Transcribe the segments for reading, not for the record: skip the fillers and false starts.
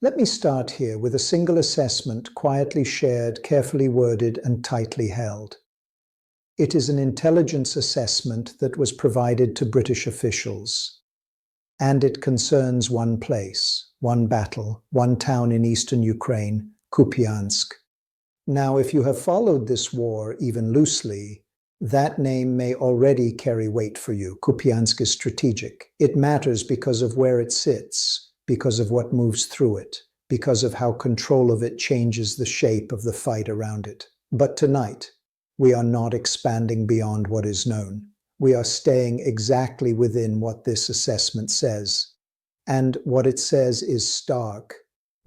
Let me start here with a single assessment, quietly shared, carefully worded, and tightly held. It is an intelligence assessment that was provided to British officials, and it concerns one place, one battle, one town in eastern Ukraine, Kupiansk. Now, if you have followed this war even loosely, that name may already carry weight for you. Kupiansk is strategic. It matters because of where it sits, because of what moves through it, because of how control of it changes the shape of the fight around it. But tonight, we are not expanding beyond what is known. We are staying exactly within what this assessment says. And what it says is stark.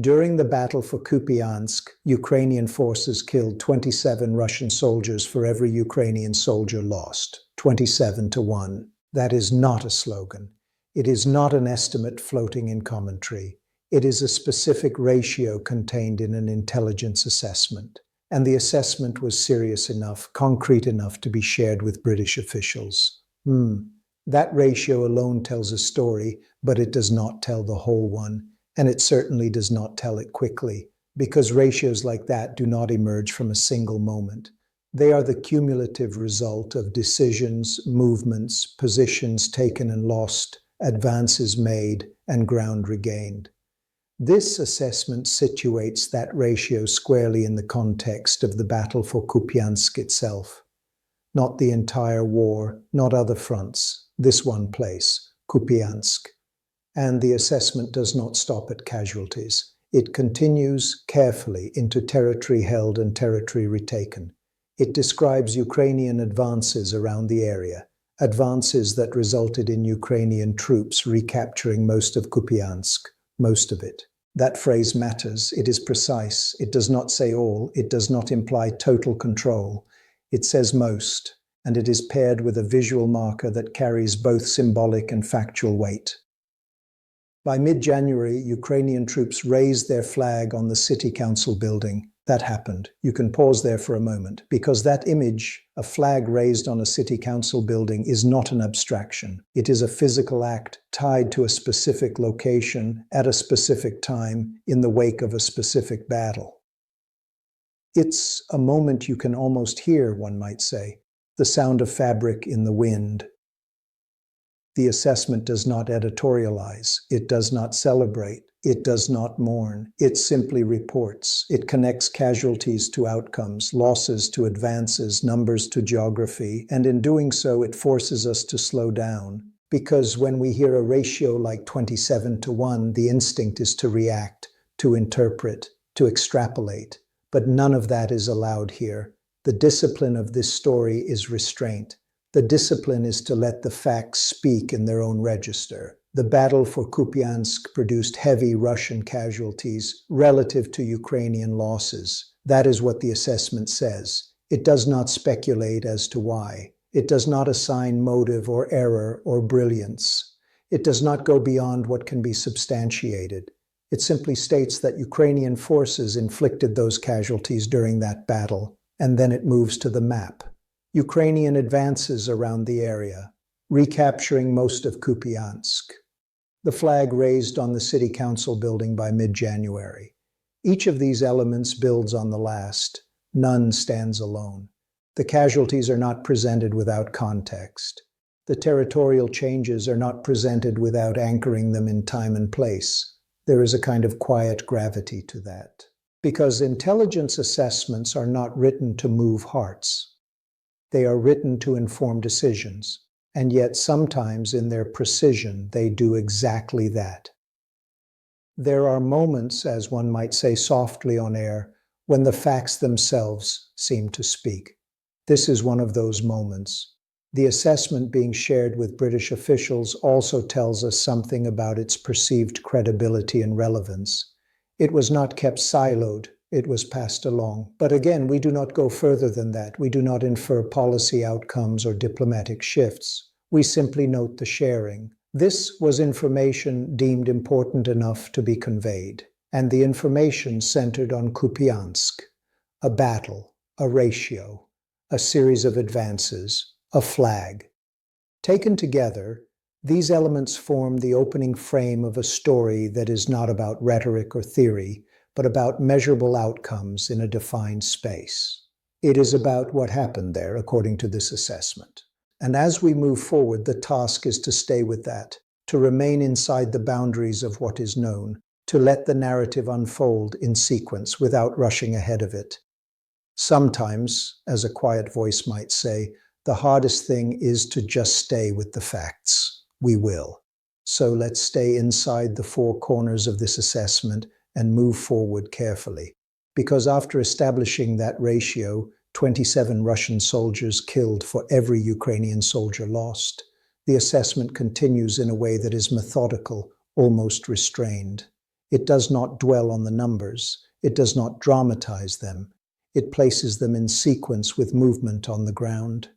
During the battle for Kupiansk, Ukrainian forces killed 27 Russian soldiers for every Ukrainian soldier lost, 27 to 1. That is not a slogan. It is not an estimate floating in commentary. It is a specific ratio contained in an intelligence assessment. And the assessment was serious enough, concrete enough to be shared with British officials. That ratio alone tells a story, but it does not tell the whole one. And it certainly does not tell it quickly, because ratios like that do not emerge from a single moment. They are the cumulative result of decisions, movements, positions taken and lost, advances made, and ground regained. This assessment situates that ratio squarely in the context of the battle for Kupiansk itself. Not the entire war, not other fronts, this one place, Kupiansk. And the assessment does not stop at casualties. It continues carefully into territory held and territory retaken. It describes Ukrainian advances around the area, advances that resulted in Ukrainian troops recapturing most of Kupiansk, most of it. That phrase matters. It is precise. It does not say all. It does not imply total control. It says most, and it is paired with a visual marker that carries both symbolic and factual weight. By mid-January, Ukrainian troops raised their flag on the city council building. That happened. You can pause there for a moment, because that image, a flag raised on a city council building, is not an abstraction. It is a physical act tied to a specific location at a specific time in the wake of a specific battle. It's a moment you can almost hear, one might say, the sound of fabric in the wind. The assessment does not editorialize. It does not celebrate. It does not mourn. It simply reports. It connects casualties to outcomes, losses to advances, numbers to geography, and in doing so, it forces us to slow down. Because when we hear a ratio like 27 to 1, the instinct is to react, to interpret, to extrapolate. But none of that is allowed here. The discipline of this story is restraint. The discipline is to let the facts speak in their own register. The battle for Kupiansk produced heavy Russian casualties relative to Ukrainian losses. That is what the assessment says. It does not speculate as to why. It does not assign motive or error or brilliance. It does not go beyond what can be substantiated. It simply states that Ukrainian forces inflicted those casualties during that battle, and then it moves to the map. Ukrainian advances around the area, recapturing most of Kupiansk. The flag raised on the city council building by mid-January. Each of these elements builds on the last. None stands alone. The casualties are not presented without context. The territorial changes are not presented without anchoring them in time and place. There is a kind of quiet gravity to that. Because intelligence assessments are not written to move hearts. They are written to inform decisions, and yet sometimes in their precision they do exactly that. There are moments, as one might say softly on air, when the facts themselves seem to speak. This is one of those moments. The assessment being shared with British officials also tells us something about its perceived credibility and relevance. It was not kept siloed. It was passed along. But again, we do not go further than that. We do not infer policy outcomes or diplomatic shifts. We simply note the sharing. This was information deemed important enough to be conveyed. And the information centered on Kupiansk, a battle, a ratio, a series of advances, a flag. Taken together, These elements form the opening frame of a story that is not about rhetoric or theory, but about measurable outcomes in a defined space. It is about what happened there, according to this assessment. And as we move forward, the task is to stay with that, to remain inside the boundaries of what is known, to let the narrative unfold in sequence without rushing ahead of it. Sometimes, as a quiet voice might say, the hardest thing is to just stay with the facts. We will. So let's stay inside the four corners of this assessment and move forward carefully. Because after establishing that ratio, 27 Russian soldiers killed for every Ukrainian soldier lost, the assessment continues in a way that is methodical, almost restrained. It does not dwell on the numbers. It does not dramatize them. It places them in sequence with movement on the ground.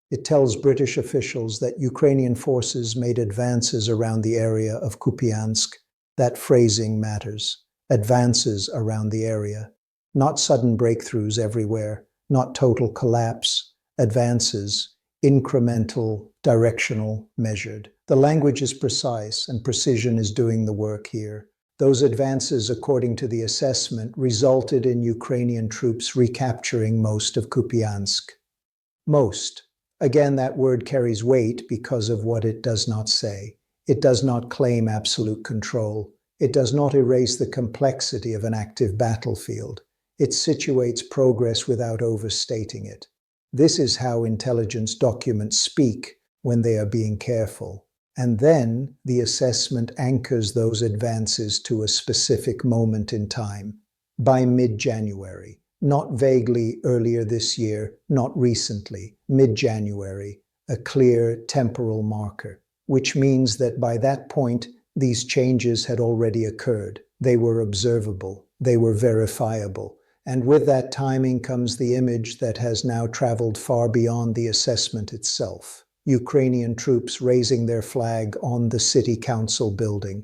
It tells British officials that Ukrainian forces made advances around the area of Kupiansk. That phrasing matters. Advances around the area. Not sudden breakthroughs everywhere, not total collapse. Advances, incremental, directional, measured. The language is precise, and precision is doing the work here. Those advances, according to the assessment, resulted in Ukrainian troops recapturing most of Kupiansk. Most. Again, that word carries weight because of what it does not say. It does not claim absolute control. It does not erase the complexity of an active battlefield. It situates progress without overstating it. This is how intelligence documents speak when they are being careful. And then the assessment anchors those advances to a specific moment in time, by mid-January. Not vaguely earlier this year, not recently, mid-January, a clear temporal marker, which means that by that point, these changes had already occurred. They were observable, they were verifiable, and with that timing comes the image that has now traveled far beyond the assessment itself. Ukrainian troops raising their flag on the city council building,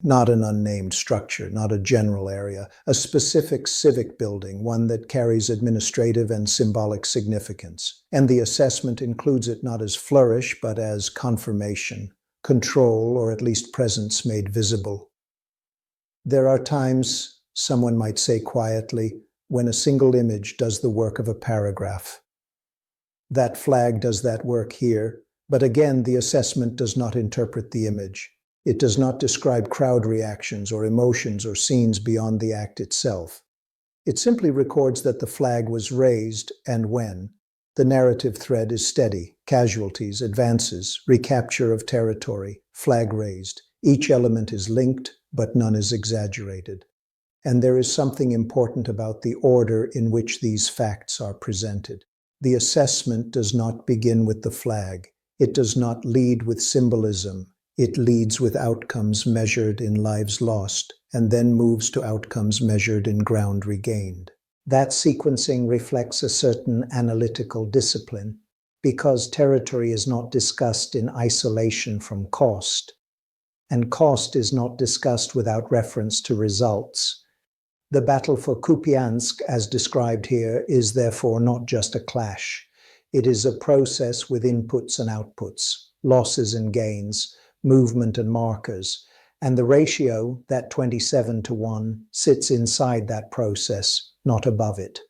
not an unnamed structure, not a general area, a specific civic building, one that carries administrative and symbolic significance. And the assessment includes it not as flourish, but as confirmation, control, or at least presence made visible. There are times, someone might say quietly, when a single image does the work of a paragraph. That flag does that work here, but again, the assessment does not interpret the image. It does not describe crowd reactions or emotions or scenes beyond the act itself. It simply records that the flag was raised and when. The narrative thread is steady: casualties, advances, recapture of territory, flag raised. Each element is linked, but none is exaggerated. And there is something important about the order in which these facts are presented. The assessment does not begin with the flag. It does not lead with symbolism. It leads with outcomes measured in lives lost, and then moves to outcomes measured in ground regained. That sequencing reflects a certain analytical discipline, because territory is not discussed in isolation from cost, and cost is not discussed without reference to results. The battle for Kupiansk, as described here, is therefore not just a clash. It is a process with inputs and outputs, losses and gains, movement and markers, and the ratio, that 27-1, sits inside that process, not above it.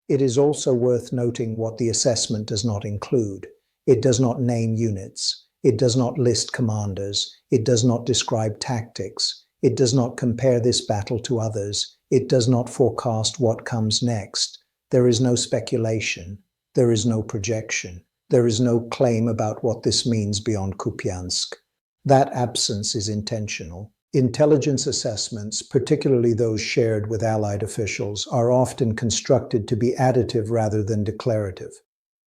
It is also worth noting what the assessment does not include. It does not name units. It does not list commanders. It does not describe tactics. It does not compare this battle to others. It does not forecast what comes next. There is no speculation. There is no projection. There is no claim about what this means beyond Kupiansk. That absence is intentional. Intelligence assessments, particularly those shared with Allied officials, are often constructed to be additive rather than declarative.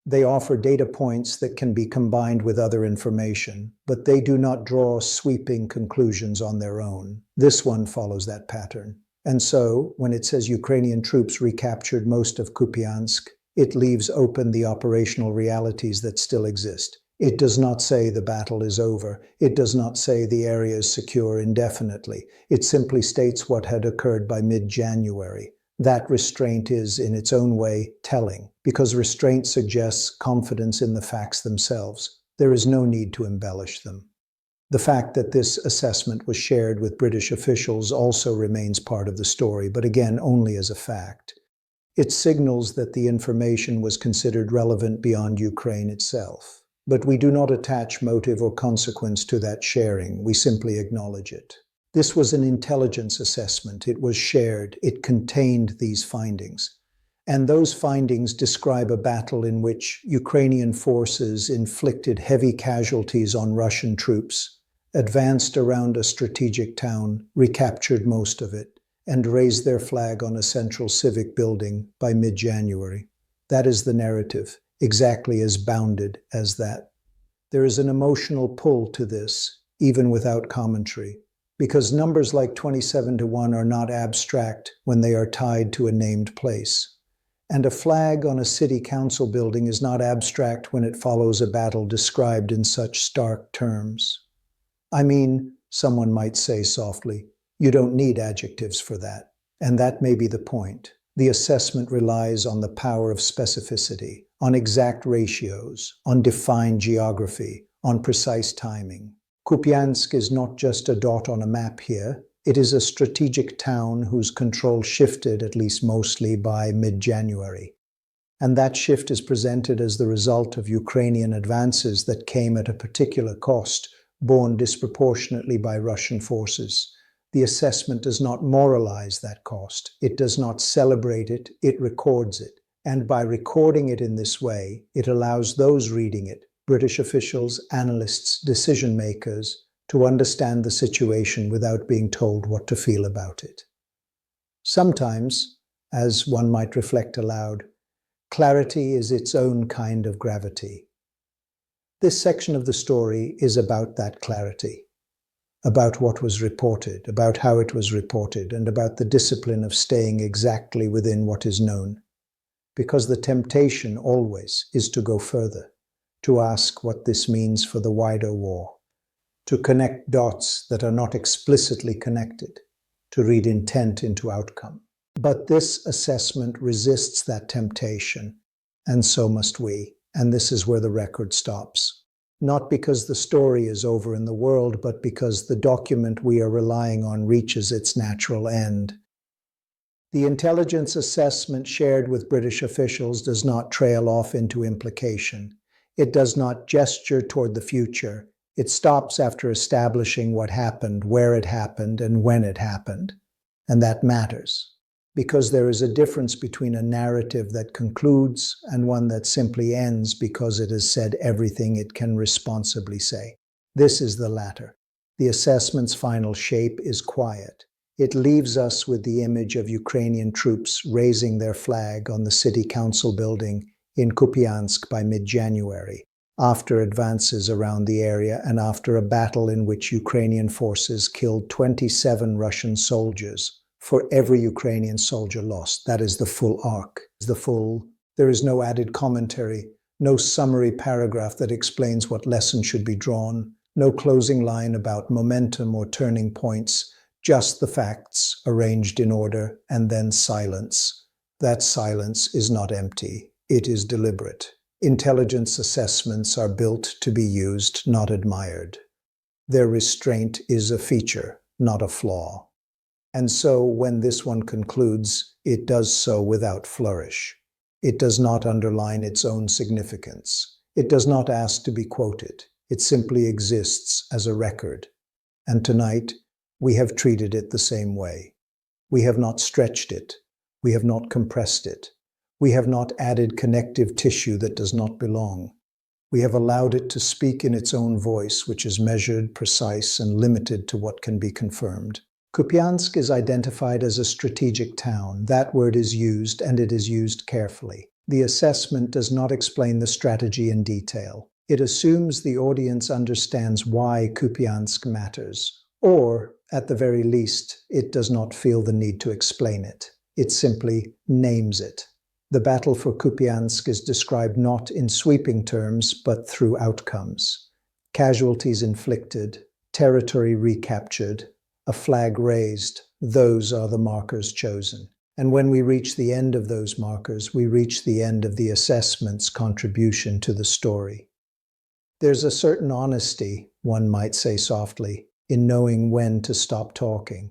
They offer data points that can be combined with other information, but they do not draw sweeping conclusions on their own. This one follows that pattern. And so, when it says Ukrainian troops recaptured most of Kupiansk, it leaves open the operational realities that still exist. It does not say the battle is over. It does not say the area is secure indefinitely. It simply states what had occurred by mid-January. That restraint is, in its own way, telling, because restraint suggests confidence in the facts themselves. There is no need to embellish them. The fact that this assessment was shared with British officials also remains part of the story, but again, only as a fact. It signals that the information was considered relevant beyond Ukraine itself. But we do not attach motive or consequence to that sharing, we simply acknowledge it. This was an intelligence assessment. It was shared. It contained these findings. And those findings describe a battle in which Ukrainian forces inflicted heavy casualties on Russian troops, advanced around a strategic town, recaptured most of it, and raised their flag on a central civic building by mid-January. That is the narrative, exactly as bounded as that. There is an emotional pull to this, even without commentary, because numbers like 27-1 are not abstract when they are tied to a named place. And a flag on a city council building is not abstract when it follows a battle described in such stark terms. I mean, someone might say softly, you don't need adjectives for that. And that may be the point. The assessment relies on the power of specificity, on exact ratios, on defined geography, on precise timing. Kupiansk is not just a dot on a map here. It is a strategic town whose control shifted, at least mostly, by mid-January. And that shift is presented as the result of Ukrainian advances that came at a particular cost, borne disproportionately by Russian forces. The assessment does not moralize that cost. It does not celebrate it. It records it. And by recording it in this way, it allows those reading it, British officials, analysts, decision makers, to understand the situation without being told what to feel about it. Sometimes, as one might reflect aloud, clarity is its own kind of gravity. This section of the story is about that clarity, about what was reported, about how it was reported, and about the discipline of staying exactly within what is known. Because the temptation always is to go further, to ask what this means for the wider war, to connect dots that are not explicitly connected, to read intent into outcome. But this assessment resists that temptation, and so must we, and this is where the record stops. Not because the story is over in the world, but because the document we are relying on reaches its natural end. The intelligence assessment shared with British officials does not trail off into implication. It does not gesture toward the future. It stops after establishing what happened, where it happened, and when it happened. And that matters, because there is a difference between a narrative that concludes and one that simply ends because it has said everything it can responsibly say. This is the latter. The assessment's final shape is quiet. It leaves us with the image of Ukrainian troops raising their flag on the city council building in Kupiansk by mid-January, after advances around the area and after a battle in which Ukrainian forces killed 27 Russian soldiers. For every Ukrainian soldier lost, that is the full arc. There is no added commentary, no summary paragraph that explains what lesson should be drawn, no closing line about momentum or turning points, just the facts arranged in order, and then silence. That silence is not empty. It is deliberate. Intelligence assessments are built to be used, not admired. Their restraint is a feature, not a flaw. And so, when this one concludes, it does so without flourish. It does not underline its own significance. It does not ask to be quoted. It simply exists as a record. And tonight, we have treated it the same way. We have not stretched it. We have not compressed it. We have not added connective tissue that does not belong. We have allowed it to speak in its own voice, which is measured, precise, and limited to what can be confirmed. Kupiansk is identified as a strategic town. That word is used, and it is used carefully. The assessment does not explain the strategy in detail. It assumes the audience understands why Kupiansk matters. Or, at the very least, it does not feel the need to explain it. It simply names it. The battle for Kupiansk is described not in sweeping terms, but through outcomes. Casualties inflicted, territory recaptured, a flag raised. Those are the markers chosen. And when we reach the end of those markers, we reach the end of the assessment's contribution to the story. There's a certain honesty, one might say softly, in knowing when to stop talking.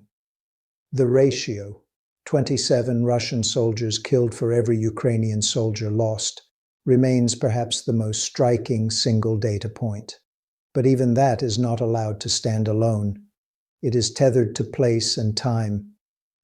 The ratio, 27 Russian soldiers killed for every Ukrainian soldier lost, remains perhaps the most striking single data point. But even that is not allowed to stand alone. It is tethered to place and time.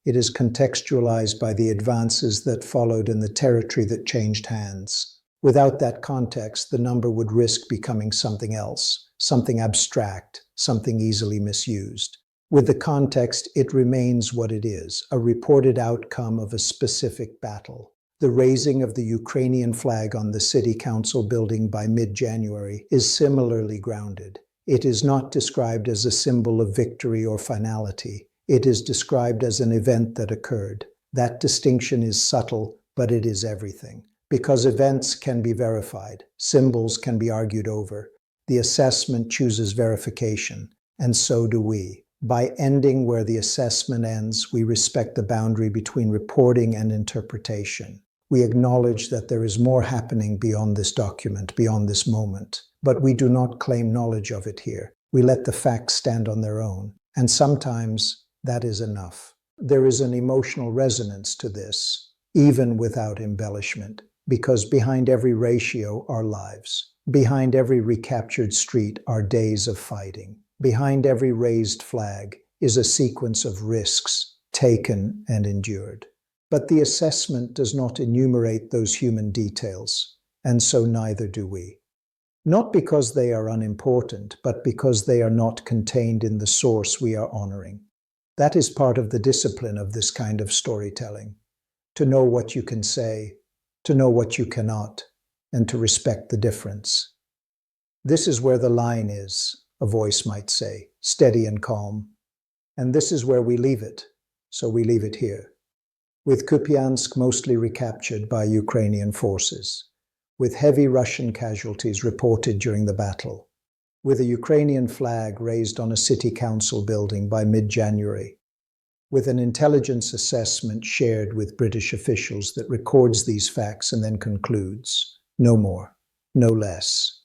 It is contextualized by the advances that followed in the territory that changed hands. Without that context, the number would risk becoming something else, something abstract, something easily misused. With the context, it remains what it is, a reported outcome of a specific battle. The raising of the Ukrainian flag on the city council building by mid-January is similarly grounded. It is not described as a symbol of victory or finality. It is described as an event that occurred. That distinction is subtle, but it is everything. Because events can be verified, symbols can be argued over. The assessment chooses verification, and so do we. By ending where the assessment ends, we respect the boundary between reporting and interpretation. We acknowledge that there is more happening beyond this document, beyond this moment. But we do not claim knowledge of it here. We let the facts stand on their own. And sometimes that is enough. There is an emotional resonance to this, even without embellishment, because behind every ratio are lives. Behind every recaptured street are days of fighting. Behind every raised flag is a sequence of risks taken and endured. But the assessment does not enumerate those human details, and so neither do we. Not because they are unimportant, but because they are not contained in the source we are honoring. That is part of the discipline of this kind of storytelling. To know what you can say, to know what you cannot, and to respect the difference. This is where the line is, a voice might say, steady and calm. And this is where we leave it, so we leave it here. With Kupiansk mostly recaptured by Ukrainian forces, with heavy Russian casualties reported during the battle, with a Ukrainian flag raised on a city council building by mid-January, with an intelligence assessment shared with British officials that records these facts and then concludes, no more, no less.